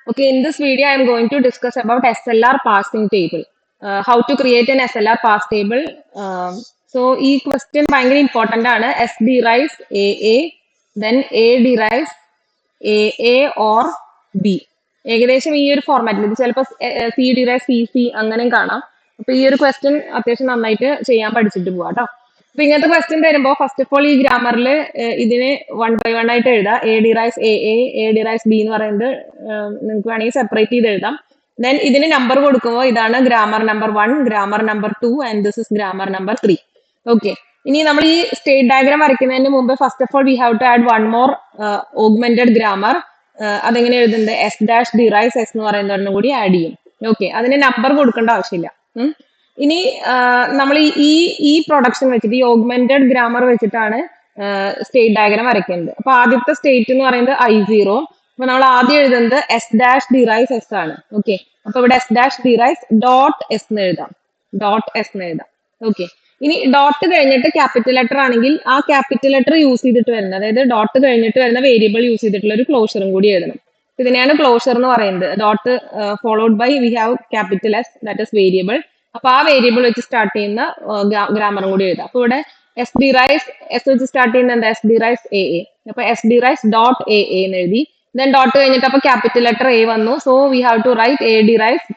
Okay, in this video, I am going to discuss about SLR passing table. How to create an SLR pass table. So, ഈ question ഭയങ്കര important ആണ്. S derives AA, then A derives AA or B. ഏകദേശം ഈ ഒരു ഫോർമാറ്റിൽ ഇത് ചിലപ്പോൾ C derive C C അങ്ങനെയും കാണാം. അപ്പൊ ഈ ഒരു ക്വസ്റ്റ്യൻ അത്യാവശ്യം നന്നായിട്ട് ചെയ്യാൻ പഠിച്ചിട്ട് പോവാം കേട്ടോ. അപ്പൊ ഇങ്ങനത്തെ ക്വസ്റ്റ്യൻ തരുമ്പോൾ ഫസ്റ്റ് ഓഫ് ഓൾ ഈ ഗ്രാമറിൽ ഇതിന് 1 by 1 ആയിട്ട് എഴുതാം. A derives A derives B എന്ന് പറയുന്നത് നിങ്ങൾക്ക് വേണമെങ്കിൽ സെപ്പറേറ്റ് ചെയ്ത് എഴുതാം. ദെൻ ഇതിന് നമ്പർ കൊടുക്കുമ്പോൾ ഇതാണ് grammar number 1, grammar number 2 and this is grammar number 3. Okay, ഇനി നമ്മൾ ഈ സ്റ്റേറ്റ് ഡയഗ്രാം വരയ്ക്കുന്നതിന് മുമ്പ് first of all we have to add one more augmented grammar. അതെങ്ങനെ എഴുതുന്നത്? എസ് ഡാഷ് ഡിറൈവ്സ് എസ് എന്ന് പറയുന്നതിനും കൂടി ആഡ് ചെയ്യും. ഓക്കെ, അതിന് നമ്പർ കൊടുക്കേണ്ട ആവശ്യമില്ല. ഇനി നമ്മൾ ഈ പ്രൊഡക്ഷൻ വെച്ചിട്ട് ഈ ഓഗ്മെന്റഡ് ഗ്രാമർ വെച്ചിട്ടാണ് സ്റ്റേറ്റ് ഡയഗ്രാം വരയ്ക്കുന്നത്. അപ്പൊ ആദ്യത്തെ സ്റ്റേറ്റ് എന്ന് പറയുന്നത് I0. അപ്പൊ നമ്മൾ ആദ്യം എഴുതുന്നത് എസ് ഡാഷ് ഡിറൈവ്സ് എസ് ആണ്. ഓക്കെ, അപ്പൊ ഇവിടെ S dash derives dot S എന്ന് എഴുതാം. ഡോട്ട് എസ് എന്ന് എഴുതാം. ഓക്കെ, ഇനി ഡോട്ട് കഴിഞ്ഞിട്ട് ക്യാപിറ്റൽ ലെറ്റർ ആണെങ്കിൽ ആ ക്യാപിറ്റൽ ലെറ്റർ യൂസ് ചെയ്തിട്ട് വരുന്നത്, അതായത് ഡോട്ട് കഴിഞ്ഞിട്ട് വരുന്ന വേരിയബിൾ യൂസ് ചെയ്തിട്ടുള്ള ഒരു ക്ലോഷറും കൂടി എഴുതണം. ഇതിനെയാണ് ക്ലോഷർ എന്ന് പറയുന്നത്. Dot followed by we have capital S, that is variable. അപ്പൊ ആ വേരിയബിൾ വെച്ച് സ്റ്റാർട്ട് ചെയ്യുന്ന ഗ്രാമറും കൂടി എഴുതാം. അപ്പൊ ഇവിടെ എസ് ഡിറൈവ്സ് എസ് വെച്ച് സ്റ്റാർട്ട് ചെയ്യുന്ന എന്താ? S derives A. അപ്പൊ എസ് ഡിറൈവ്സ് ഡോട്ട് എ എന്ന് എഴുതി. ദെൻ ഡോട്ട് കഴിഞ്ഞിട്ട് അപ്പൊ ക്യാപിറ്റൽ ലെറ്റർ എ വന്നു. So we have to write A derives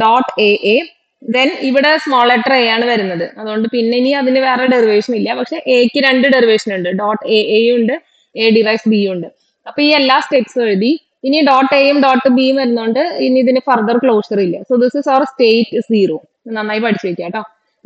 dot A. Then ഇവിടെ സ്മോൾ ലെറ്റർ എ ആണ് വരുന്നത്. അതുകൊണ്ട് പിന്നെ ഇനി അതിന് വേറെ ഡെറിവേഷൻ ഇല്ല. പക്ഷെ എക്ക് 2 ഡെറിവേഷൻ ഉണ്ട്. ഡോട്ട് എയും ഉണ്ട്, എ ഡിറൈവ്സ് ബിയും ഉണ്ട്. അപ്പൊ ഈ എല്ലാ സ്റ്റെപ്സും എഴുതി. ഇനി ഡോട്ട് എയും ഡോട്ട് ബിയും വരുന്നോണ്ട് ഇനി ഇതിന് ഫർദർ ക്ലോഷർ ഇല്ല. So this is our state 0. നന്നായി പഠിച്ചു വെക്കാം കേട്ടോ.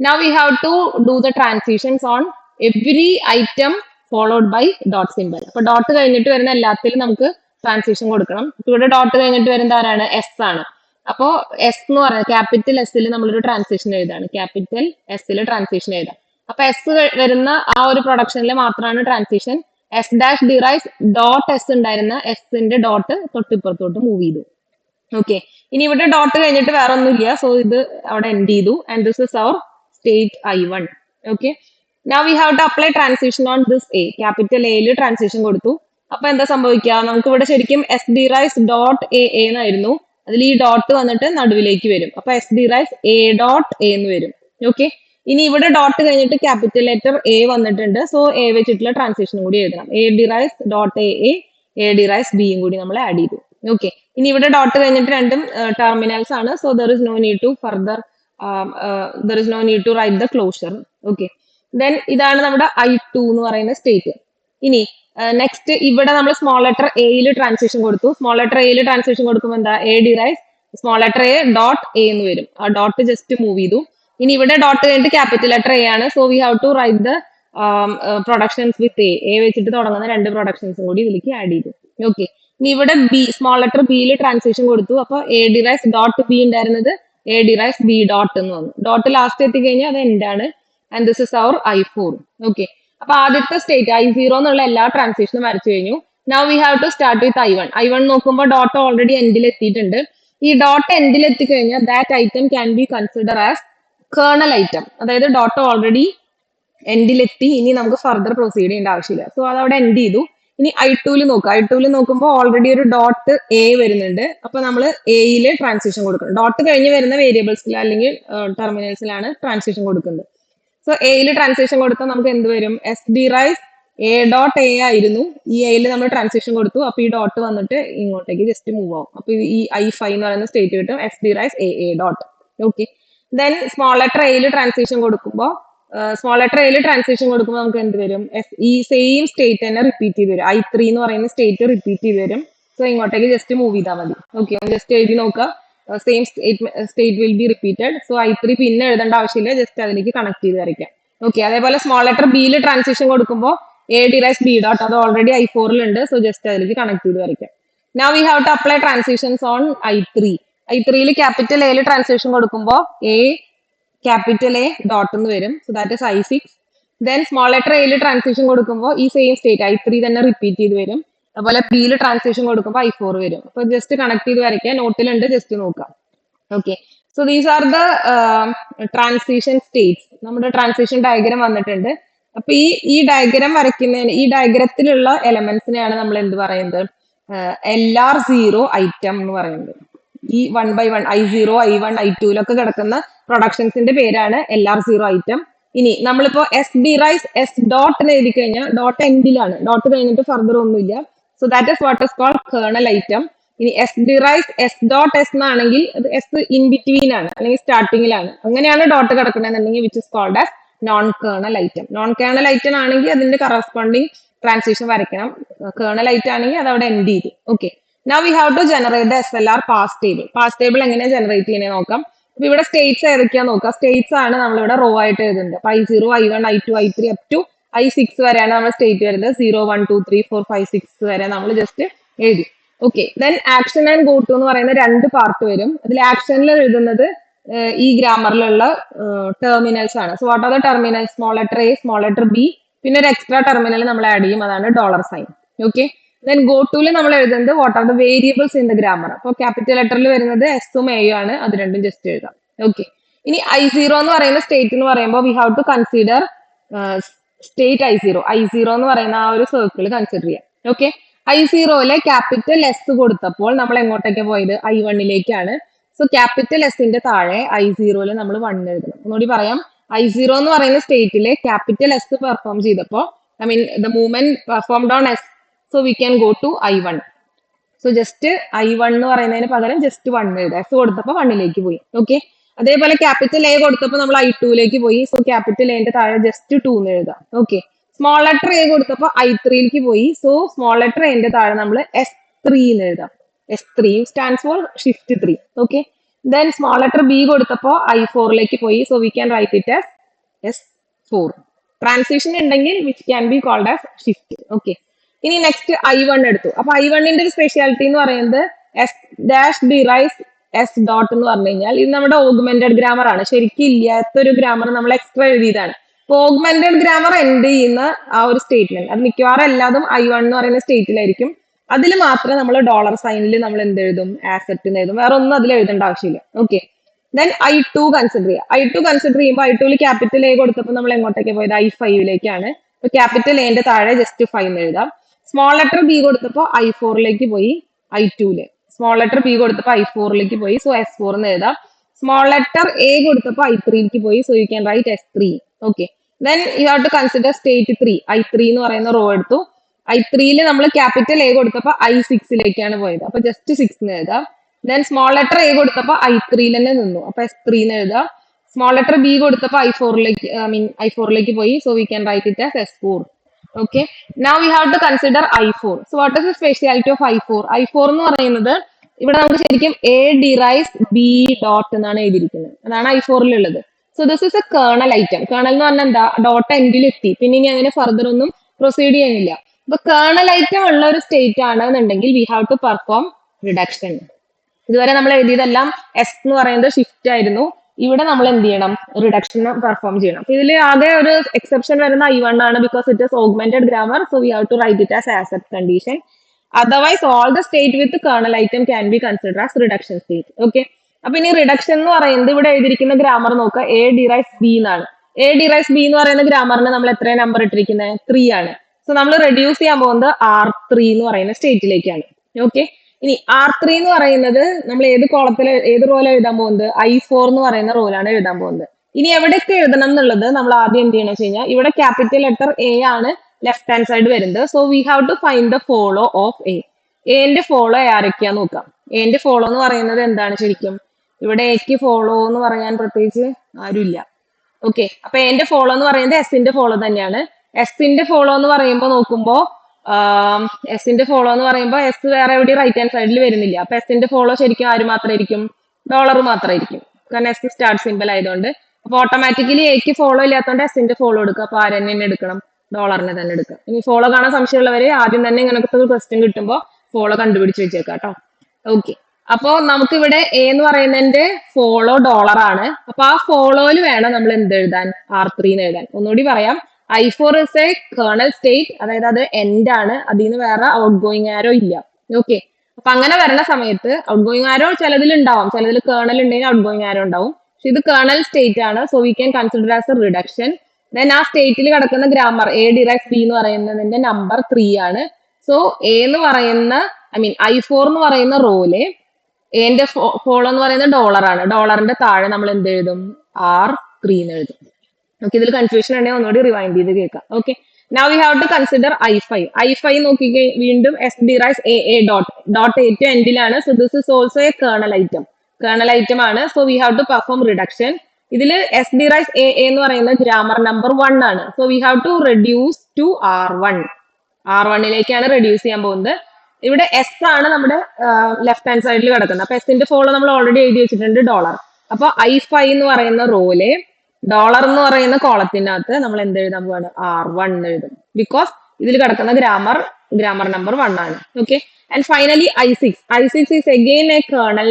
Now we have to do the transitions on every item followed by dot symbol. അപ്പൊ ഡോട്ട് കഴിഞ്ഞിട്ട് വരുന്ന എല്ലാത്തിലും നമുക്ക് ട്രാൻസിഷൻ കൊടുക്കണം. ഇവിടെ ഡോട്ട് കഴിഞ്ഞിട്ട് വരുന്ന ആരാണ്? എസ് ആണ്. അപ്പോ എസ് എന്ന് പറയുന്നത് ക്യാപിറ്റൽ എസിൽ നമ്മളൊരു ട്രാൻസിഷൻ എഴുതാണ്. ക്യാപിറ്റൽ എസിൽ ട്രാൻസിഷൻ എഴുതാം. അപ്പൊ എസ് വരുന്ന ആ ഒരു പ്രൊഡക്ഷനിൽ മാത്രമാണ് transition. S dash derives dot S ഉണ്ടായിരുന്ന എസിന്റെ ഡോട്ട് തൊട്ടിപ്പുറത്തോട്ട് മൂവ് ചെയ്തു. ഓക്കെ, ഇനി ഇവിടെ ഡോട്ട് കഴിഞ്ഞിട്ട് വേറെ ഒന്നുമില്ല. സോ ഇത് അവിടെ എൻഡ് ചെയ്തു. And this is our state I1. Okay, now we have to apply transition on this A. Capital എയിൽ ട്രാൻസിഷൻ കൊടുത്തു. അപ്പൊ എന്താ സംഭവിക്കുക? നമുക്ക് ഇവിടെ ശരിക്കും എസ് ഡിറൈവ്സ് ഡോട്ട് എ എന്നായിരുന്നു. അതിൽ ഈ ഡോട്ട് വന്നിട്ട് നടുവിലേക്ക് വരും. അപ്പൊ S derives A dot A എന്ന് വരും. ഓക്കെ, ഇനി ഇവിടെ ഡോട്ട് കഴിഞ്ഞിട്ട് ക്യാപിറ്റൽ ലെറ്റർ എ വന്നിട്ടുണ്ട്. സോ എ വെച്ചിട്ടുള്ള ട്രാൻസിഷൻ കൂടി എഴുതണം. A derives dot A derives ബിയും കൂടി നമ്മൾ ആഡ് ചെയ്തു. ഓക്കെ, ഇനി ഇവിടെ ഡോട്ട് കഴിഞ്ഞിട്ട് രണ്ടും ടെർമിനൽസ് ആണ്. So there is no need to further write the closure. Okay, then ഇതാണ് നമ്മുടെ I2 എന്ന് പറയുന്ന സ്റ്റേറ്റ്. ഇനി നെക്സ്റ്റ് ഇവിടെ നമ്മൾ സ്മോൾ ലെറ്റർ എയിൽ ട്രാൻസിഷൻ കൊടുത്തു. സ്മോൾ ലെറ്റർ എയിൽ ട്രാൻസിഷൻ കൊടുക്കുമ്പോൾ എന്താ? A derives small letter A dot A എന്ന് വരും. ആ ഡോട്ട് ജസ്റ്റ് മൂവ് ചെയ്തു. ഇനി ഇവിടെ ഡോട്ട് കഴിഞ്ഞിട്ട് ക്യാപിറ്റൽ ലെറ്റർ എ ആണ്. So we have to write the productions with A വെച്ചിട്ട് തുടങ്ങുന്ന 2 പ്രൊഡക്ഷൻസും കൂടി ഇതിലേക്ക് ആഡ് ചെയ്തു. ഓക്കെ, ഇനി ഇവിടെ ബി സ്മോൾ ലെറ്റർ ബിയിൽ ട്രാൻസിഷൻ കൊടുത്തു. അപ്പൊ എ ഡിറൈവ്സ് ഡോട്ട് ബി ഉണ്ടായിരുന്നത് എ ഡിറൈവ്സ് ബി ഡോട്ട് എന്ന് വന്നു. ഡോട്ട് ലാസ്റ്റ് എത്തിക്കഴിഞ്ഞാൽ അത് എൻഡ് ആണ്. And this is our I4. Okay, അപ്പൊ ആദ്യത്തെ സ്റ്റേറ്റ് I0 എന്നുള്ള എല്ലാ ട്രാൻസിഷനും വരച്ചു കഴിഞ്ഞു. Now we have to start with I1 നോക്കുമ്പോൾ ഡോട്ട് ഓൾറെഡി എൻഡിൽ എത്തിയിട്ടുണ്ട്. ഈ ഡോട്ട് എൻഡിൽ എത്തിക്കഴിഞ്ഞാൽ that item can be consider as kernel item. അതായത് ഡോട്ട് ഓൾറെഡി എൻഡിലെത്തി. ഇനി നമുക്ക് ഫർദർ പ്രൊസീഡ് ചെയ്യേണ്ട ആവശ്യമില്ല. സോ അത് അവിടെ എൻഡ് ചെയ്തു. ഇനി I2 നോക്കുക. I2 നോക്കുമ്പോൾ ഓൾറെഡി ഒരു ഡോട്ട് എ വരുന്നുണ്ട്. അപ്പൊ നമ്മൾ എയിൽ ട്രാൻസിഷൻ കൊടുക്കണം. ഡോട്ട് കഴിഞ്ഞ് വരുന്ന വേരിയബിൾസിൽ അല്ലെങ്കിൽ ടെർമിനൽസിലാണ് ട്രാൻസിഷൻ കൊടുക്കുന്നത്. സോ എയിൽ ട്രാൻസിഷൻ കൊടുത്താൽ നമുക്ക് എന്ത് വരും? S derives A dot A ആയിരുന്നു. ഈ എയിൽ നമ്മൾ ട്രാൻസിഷൻ കൊടുത്തു. അപ്പൊ ഈ ഡോട്ട് വന്നിട്ട് ഇങ്ങോട്ടേക്ക് ജസ്റ്റ് മൂവ് ആവും. അപ്പൊ ഈ I5 എന്ന് പറയുന്ന സ്റ്റേറ്റ് കിട്ടും. S derives A dot. Okay, then small letter എയിൽ ട്രാൻസിഷൻ കൊടുക്കുമ്പോൾ നമുക്ക് എന്ത് വരും? ഈ സെയിം സ്റ്റേറ്റ് തന്നെ റിപ്പീറ്റ് ചെയ്ത് വരും. I3 എന്ന് പറയുന്ന സ്റ്റേറ്റ് റിപ്പീറ്റ് ചെയ്ത് വരും. സോ ഇങ്ങോട്ടേക്ക് ജസ്റ്റ് മൂവ് ചെയ്താൽ മതി. ഓക്കെ, ജസ്റ്റ് എഴുതി നോക്കുക. Same state will be repeated. So I3 പിന്നെ എഴുതേണ്ട ആവശ്യമില്ല. ജസ്റ്റ് അതിലേക്ക് കണക്ട് ചെയ്ത് വരയ്ക്കാം. ഓക്കെ, അതേപോലെ സ്മോൾ ലെറ്റർ ബിയിൽ ട്രാൻസിഷൻ കൊടുക്കുമ്പോൾ എ ഡിറൈവ്സ് ബി ഡോട്ട് അത് ഓൾറെഡി I4 ഉണ്ട്. സോ ജസ്റ്റ് അതിലേക്ക് കണക്ട് ചെയ്ത് വരയ്ക്കാം. Now we have to apply transitions on I3 capital എയിൽ ട്രാൻസിഷൻ കൊടുക്കുമ്പോൾ എ ക്യാപിറ്റൽ എ ഡോട്ട് എന്ന് വരും. So that is I6. Then small letter എയിൽ ട്രാൻസിഷൻ കൊടുക്കുമ്പോൾ ഈ സെയിം സ്റ്റേറ്റ് I3 തന്നെ റിപ്പീറ്റ് ചെയ്ത് വരും. അതുപോലെ ബിയിൽ ട്രാൻസിഷൻ കൊടുക്കുമ്പോൾ I4 വരും. അപ്പൊ ജസ്റ്റ് കണക്ട് ചെയ്ത് വരയ്ക്കാം. നോട്ടിലുണ്ട്, ജസ്റ്റ് നോക്കാം. Okay, so these are the transition States. നമ്മുടെ ട്രാൻസിഷൻ ഡയഗ്രാം വന്നിട്ടുണ്ട്. അപ്പൊ ഈ ഡയഗ്രാം വരയ്ക്കുന്നതിന് ഈ ഡയഗ്രത്തിലുള്ള എലമെന്റ്സിനെയാണ് നമ്മൾ എന്ത് പറയുന്നത്? LR0 ഐറ്റം എന്ന് പറയുന്നത്. ഈ 1 by 1 I0 I1 I2 കിടക്കുന്ന പ്രൊഡക്ഷൻസിന്റെ പേരാണ് LR0 ഐറ്റം. ഇനി നമ്മളിപ്പോ S derives S dot എഴുതി കഴിഞ്ഞാൽ ഡോട്ട് എൻഡിലാണ്, ഡോട്ട് കഴിഞ്ഞിട്ട് ഫർദർ ഒന്നുമില്ല. So that is what is called kernel item. ഇനി S derives S dot S എന്നാണെങ്കിൽ അത് എസ് ഇൻ ബിറ്റ്വീൻ ആണ് അല്ലെങ്കിൽ സ്റ്റാർട്ടിങ്ങിലാണ്, അങ്ങനെയാണ് ഡോട്ട് കിടക്കണമെന്നുണ്ടെങ്കിൽ which is called as non kernel item. Non kernel item ആണെങ്കിൽ അതിന്റെ കറസ്പോണ്ടിങ് ട്രാൻസിഷൻ വരയ്ക്കണം. കേർണൽ ഐറ്റം ആണെങ്കിൽ അത് അവിടെ എൻഡ് ചെയ്തു. Okay, now we have to generate the SLR pass table. Pass table എങ്ങനെയാണ് ജനറേറ്റ് ചെയ്യുന്നത് നോക്കാം. അപ്പൊ ഇവിടെ സ്റ്റേറ്റ്സ് ഏതൊക്കെയാ നോക്കാം. സ്റ്റേറ്റ്സ് ആണ് നമ്മളിവിടെ റോ ആയിട്ട് എഴുതുന്നത്. അപ്പൊ I0 I1 I2 I3 up to I6 വരെയാണ് നമ്മൾ സ്റ്റേറ്റ് വരുന്നത്. 0 1 2 3 4 5 6 വരെ നമ്മൾ ജസ്റ്റ് എഴുതി. Okay, then action and go to എന്ന് പറയുന്ന രണ്ട് പാർട്ട് വരും. അതിൽ ആക്ഷനിൽ എഴുതുന്നത് ഈ ഗ്രാമറിലുള്ള ടെർമിനൽസ് ആണ്. So what are the terminals? Small letter A, small letter B, പിന്നെ ഒരു എക്സ്ട്രാ ടെർമിനൽ നമ്മൾ ആഡ് ചെയ്യും, അതാണ് $സൈൻ. ഓക്കെ, ദെൻ ഗോ ടുല് നമ്മൾ എഴുതുന്നത് what are the variables in the grammar. അപ്പോൾ ക്യാപിറ്റൽ ലെറ്ററിൽ വരുന്നത് എസും എയും ആണ്, അത് രണ്ടും ജസ്റ്റ് എഴുതാം. ഓക്കെ, ഇനി I0 എന്ന് പറയുന്ന സ്റ്റേറ്റ് എന്ന് പറയുമ്പോൾ we have to consider state I0 എന്ന് പറയുന്ന ആ ഒരു സർക്കിൾ കൺസിഡർ ചെയ്യാം. ഓക്കെ, I0യിലെ ക്യാപിറ്റൽ എസ് കൊടുത്തപ്പോൾ നമ്മൾ എങ്ങോട്ടേക്ക് പോയത്? I1ലേക്കാണ്. സോ ക്യാപിറ്റൽ എസിന്റെ താഴെ I0യിൽ നമ്മൾ 1 എഴുതണം. ഒന്നുകൂടി പറയാം, I0 എന്ന് പറയുന്ന സ്റ്റേറ്റിലെ ക്യാപിറ്റൽ എസ് പെർഫോം ചെയ്തപ്പോൾ the movement performed on S, so we can go to I1. So just I1 എന്ന് പറയുന്നതിന് പകരം ജസ്റ്റ് 1 എഴുതാം. എസ് കൊടുത്തപ്പോൾ 1ലേക്ക് പോയി. ഓക്കെ, അതേപോലെ ക്യാപിറ്റൽ എ കൊടുത്തപ്പോൾ നമ്മൾ I2ലേക്ക് പോയി. സോ ക്യാപിറ്റൽ എന്റെ താഴെ ജസ്റ്റ് 2 എന്ന് എഴുതാം. ഓക്കെ, സ്മോൾ ലെറ്റർ എ കൊടുത്തപ്പോൾ I3ലേക്ക് പോയി. സോ സ്മോൾ ലെറ്റർ എന്റെ താഴെ നമ്മൾ S3 എന്ന് എഴുതാം. S3 stands for shift 3. Okay, then small letter B കൊടുത്തപ്പോൾ I4ലേക്ക് പോയി. So we can write it as S4. Transition ഉണ്ടെങ്കിൽ which can be called as shift. Okay, ഇനി നെക്സ്റ്റ് I1 എടുത്തു. അപ്പൊ I1ന്റെ ഒരു സ്പെഷ്യാലിറ്റി എന്ന് പറയുന്നത് S dash derives S dot എന്ന് പറഞ്ഞു കഴിഞ്ഞാൽ ഇത് നമ്മുടെ ഓഗ്മെന്റഡ് ഗ്രാമർ ആണ്. ശരിക്കും ഇല്ലാത്തൊരു ഗ്രാമർ നമ്മൾ എക്സ്ട്രാ എഴുതിയതാണ്. ഇപ്പൊ ഓഗ്മെന്റഡ് ഗ്രാമർ എൻഡ് ചെയ്യുന്ന ആ ഒരു സ്റ്റേറ്റ്മെന്റ് അത് മിക്കവാറും എല്ലാതും I1 എന്ന് പറയുന്ന സ്റ്റേറ്റിലായിരിക്കും. അതിൽ മാത്രമേ നമ്മൾ $സൈനിൽ നമ്മൾ എന്ത് എഴുതും? ആസെറ്റ് എന്ന് എഴുതും. വേറെ ഒന്നും അതിൽ എഴുതേണ്ട ആവശ്യമില്ല. ഓക്കെ, ദെൻ I2 കൺസിഡർ ചെയ്യുക. I2 കൺസിഡർ ചെയ്യുമ്പോൾ I2ൽ ക്യാപിറ്റൽ എ കൊടുത്തപ്പോൾ നമ്മൾ എങ്ങോട്ടേക്ക് പോയത്? I5ലേക്കാണ്. അപ്പൊ ക്യാപിറ്റൽ എന്റെ താഴെ ജസ്റ്റ് 5 എന്ന് എഴുതാം. സ്മോൾ ലെറ്റർ ബി കൊടുത്തപ്പോൾ I4ലേക്ക് പോയി. I2ല് സ്മോൾ ലെറ്റർ ബി കൊടുത്തപ്പോൾ I4ലേക്ക് പോയി. സോ S4 എന്ന് എഴുതാം. സ്മോൾ ലെറ്റർ എ കൊടുത്തപ്പോൾ I3ലേക്ക് പോയി. So you can write S3. Okay, then you have to consider state 3. I3 എന്ന് പറയുന്ന റോ എടുത്തു. I3ല് നമ്മൾ ക്യാപിറ്റൽ എ കൊടുത്തപ്പോൾ I6ലേക്കാണ് പോയത്. അപ്പൊ ജസ്റ്റ് 6 എന്ന് എഴുതാം. ദെൻ സ്മോൾ ലെറ്റർ എ കൊടുത്തപ്പോൾ I3ൽ തന്നെ നിന്നു. അപ്പൊ S3 എന്ന് എഴുതാം. സ്മോൾ ലെറ്റർ ബി കൊടുത്തപ്പോൾ I4ലേക്ക് പോയി. So we can write it as S4. Okay, now we have to consider I4. So what is the speciality of I4? I4 എന്ന് പറയുന്നത് ഇവിടെ നമുക്ക് ശരിക്കും A derives B dot എന്നാണ് എഴുതിയിരിക്കുന്നത്. അതാണ് I4ൽ ഉള്ളത്. So this is A kernel item. Kernel എന്ന് പറഞ്ഞാൽ എന്താ? ഡോട്ട് എൻഡിൽ എത്തി, പിന്നെ ഇനി അങ്ങനെ ഫർദർ ഒന്നും പ്രൊസീഡ് ചെയ്യുന്നില്ല. അപ്പൊ കേർണൽ ഐറ്റം ഉള്ള ഒരു സ്റ്റേറ്റ് ആണെന്നുണ്ടെങ്കിൽ we have to perform reduction. ഇതുവരെ നമ്മൾ എഴുതിയതെല്ലാം എസ് എന്ന് പറയുന്നത് ഷിഫ്റ്റ് ആയിരുന്നു. ഇവിടെ നമ്മൾ എന്ത് ചെയ്യണം? റിഡക്ഷൻ പെർഫോം ചെയ്യണം. അപ്പൊ ഇതിൽ ആകെ ഒരു എക്സെപ്ഷൻ വരുന്ന I1 ആണ്, because it is augmented grammar. So we have to write it as asset condition. Otherwise all the state with kernel item can be consider as reduction state. Okay, അപ്പൊ ഇനി reduction എന്ന് പറയുന്നത് ഇവിടെ എഴുതിയിരിക്കുന്ന grammar നോക്കുക. A derives B എന്നാണ്. A derives B എന്ന് പറയുന്ന ഗ്രാമറിന് നമ്മൾ എത്ര നമ്പർ ഇട്ടിരിക്കുന്നത്? 3 ആണ്. സോ നമ്മൾ റെഡ്യൂസ് ചെയ്യാൻ പോകുന്നത് R3 എന്ന് പറയുന്ന സ്റ്റേറ്റിലേക്കാണ്. ഓക്കെ, ഇനി R3 എന്ന് പറയുന്നത് നമ്മൾ ഏത് കോളത്തിൽ ഏത് റോല എഴുതാൻ പോകുന്നത്? I4 എന്ന് പറയുന്ന റോലാണ് എഴുതാൻ പോകുന്നത്. ഇനി എവിടെയൊക്കെ എഴുതണം എന്നുള്ളത് നമ്മൾ ആദ്യം എന്ത് ചെയ്യണം വെച്ച് കഴിഞ്ഞാൽ, ഇവിടെ ക്യാപിറ്റൽ ലെറ്റർ എ ആണ് ലെഫ്റ്റ് ഹാൻഡ് സൈഡ് വരുന്നത്. So we have to find the follow of A. എന്റെ ഫോളോ ആരൊക്കെയാ നോക്കാം. എന്റെ ഫോളോ എന്ന് പറയുന്നത് എന്താണ് ശരിക്കും? ഇവിടെ എക്ക് ഫോളോ എന്ന് പറയാൻ പ്രത്യേകിച്ച് ആരുമില്ല. ഓക്കെ, അപ്പൊ എന്റെ ഫോളോ എന്ന് പറയുന്നത് എസിന്റെ ഫോളോ തന്നെയാണ്. എസിന്റെ ഫോളോ എന്ന് പറയുമ്പോൾ നോക്കുമ്പോൾ എസിന്റെ ഫോളോ എന്ന് പറയുമ്പോൾ എസ് വേറെ എവിടെ റൈറ്റ് ഹാൻഡ് സൈഡിൽ വരുന്നില്ല. അപ്പൊ എസിന്റെ ഫോളോ ശരിക്കും ആര് മാത്രമായിരിക്കും? ഡോളർ മാത്രമായിരിക്കും, കാരണം എസ് സ്റ്റാർട്ട് സിമ്പിൾ ആയതുകൊണ്ട്. അപ്പൊ ഓട്ടോമാറ്റിക്കലി എക്ക് ഫോളോ ഇല്ലാത്തതുകൊണ്ട് എസിന്റെ ഫോളോ എടുക്കുക. അപ്പൊ ആര് തന്നെ എടുക്കണം? ഡോളറിനെ തന്നെ എടുക്കുക. ഇനി ഫോളോ കാണാൻ സംശയമുള്ളവര് ആദ്യം തന്നെ ഇങ്ങനത്തെ ഒരു ക്വസ്റ്റ്യൻ കിട്ടുമ്പോൾ ഫോളോ കണ്ടുപിടിച്ച് വെച്ചേക്കാം കേട്ടോ. ഓക്കെ, അപ്പോ നമുക്കിവിടെ എ എന്ന് പറയുന്നതിന്റെ ഫോളോ ഡോളർ ആണ്. അപ്പൊ ആ ഫോളോയിൽ വേണം നമ്മൾ എന്ത് എഴുതാൻ? R3 എന്ന് എഴുതാൻ. ഒന്നുകൂടി പറയാം, I4 is A kernel state, അതായത് അത് എൻഡ് ആണ്. അതിൽ നിന്ന് വേറെ ഔട്ട് ഗോയിങ് ആരോ ഇല്ല. ഓക്കെ, അപ്പൊ അങ്ങനെ വരുന്ന സമയത്ത് ഔട്ട് ഗോയിങ് ആരോ ചിലതിൽ ഉണ്ടാവും, ചിലതിൽ കേർണൽ ഉണ്ടെങ്കിൽ ഔട്ട് ഗോയിങ് ആരോ ഉണ്ടാവും. പക്ഷെ ഇത് കേർണൽ സ്റ്റേറ്റ് ആണ്. So we can consider as A reduction. Then ആ സ്റ്റേറ്റിൽ കിടക്കുന്ന ഗ്രാമർ A derives B എന്ന് പറയുന്നതിന്റെ നമ്പർ 3 ആണ്. സോ എ എന്ന് പറയുന്ന I4 എന്ന് പറയുന്ന റോയില് എന്റെ ഫോളോ എന്ന് പറയുന്നത് ഡോളറാണ്. ഡോളറിന്റെ താഴെ നമ്മൾ എന്ത് എഴുതും? R3 എന്ന് എഴുതും. ഓക്കെ, ഇതിൽ കൺഫ്യൂഷൻ ഉണ്ടെങ്കിൽ ഒന്നുകൂടി റിവൈൻഡ് ചെയ്ത് കേൾക്കാം. Okay, now we have to consider I5 നോക്കിക്കേ, വീണ്ടും എസ് ഡിറൈസ് എ ഡോട്ട് ഏറ്റവും എൻഡിലാണ്. So this is also a kernel item ആണ്. So we have to perform reduction. ഇതിൽ എസ് ഡിറൈസ് എ എന്ന് പറയുന്ന ഗ്രാമർ നമ്പർ 1 ആണ്. So we have to reduce to R1ലേക്കാണ് റെഡ്യൂസ് ചെയ്യാൻ പോകുന്നത്. ഇവിടെ എസ് ആണ് നമ്മുടെ ലെഫ്റ്റ് ഹാൻഡ് സൈഡിൽ കിടക്കുന്നത്. അപ്പൊ എസിന്റെ ഫോളോ നമ്മൾ ഓൾറെഡി എഴുതി വെച്ചിട്ടുണ്ട് ഡോളർ. അപ്പൊ I5 എന്ന് പറയുന്ന റോയില് ഡോളർ എന്ന് പറയുന്ന കോളത്തിനകത്ത് നമ്മൾ എന്ത് എഴുതാൻ പോവാണ്? R1 എന്ന് എഴുതും. ബിക്കോസ് ഇതിൽ കിടക്കുന്ന ഗ്രാമർ നമ്പർ 1 ആണ്. Okay, and finally I6 is again A kernel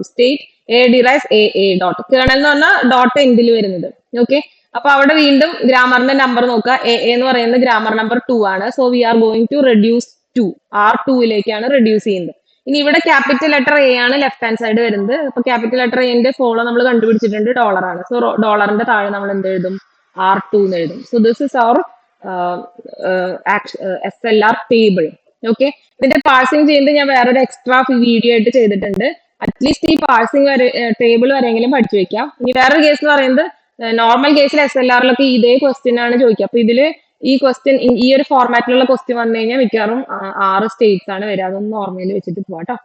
state. A ഡിറൈസ് A dot. Kernel എന്ന് പറഞ്ഞാൽ ഡോട്ട് എൻഡിൽ വരുന്നത്. ഓക്കെ, അപ്പൊ അവിടെ വീണ്ടും ഗ്രാമറിന്റെ നമ്പർ നോക്കുക. എ എന്ന് പറയുന്നത് ഗ്രാമർ നമ്പർ 2 ആണ്. So we are going to reduce R2ലേക്കാണ് റെഡ്യൂസ് ചെയ്യുന്നത്. ഇനി ഇവിടെ ക്യാപിറ്റൽ ലെറ്റർ എ ആണ് ലെഫ്റ്റ് ഹാൻഡ് സൈഡ് വരുന്നത്. അപ്പൊ ക്യാപിറ്റൽ ലെറ്റർ എന്റെ ഫോളോ നമ്മൾ കണ്ടുപിടിച്ചിട്ടുണ്ട് ഡോളറാണ്. സോ ഡോളറിന്റെ താഴെ നമ്മൾ എന്ത് എഴുതും? R2 എന്ന് എഴുതും. So this is our SLR table. Okay, ഇതിന്റെ പാഴ്സിങ് ചെയ്യുന്നത് ഞാൻ വേറൊരു എക്സ്ട്രാ വീഡിയോ ആയിട്ട് ചെയ്തിട്ടുണ്ട്. അറ്റ്ലീസ്റ്റ് ഈ പാഴ്സിങ് ടേബിൾ വരെയെങ്കിലും പഠിച്ചു വെക്കാം. ഇനി വേറൊരു കേസ് എന്ന് പറയുന്നത്, നോർമൽ കേസിൽ SLRലൊക്കെ ഇതേ ക്വസ്റ്റ്യൻ ആണ് ചോദിക്കുക. അപ്പൊ ഇതില് ഈ ക്വസ്റ്റ്യൻ ഈ ഒരു ഫോർമാറ്റിലുള്ള ക്വസ്റ്റ്യൻ വന്നു കഴിഞ്ഞാൽ മിക്കവാറും 6 സ്റ്റേറ്റ്സ് ആണ് വരിക. അതൊന്നും ഓർമ്മയിൽ വെച്ചിട്ട് പോവാട്ടോ.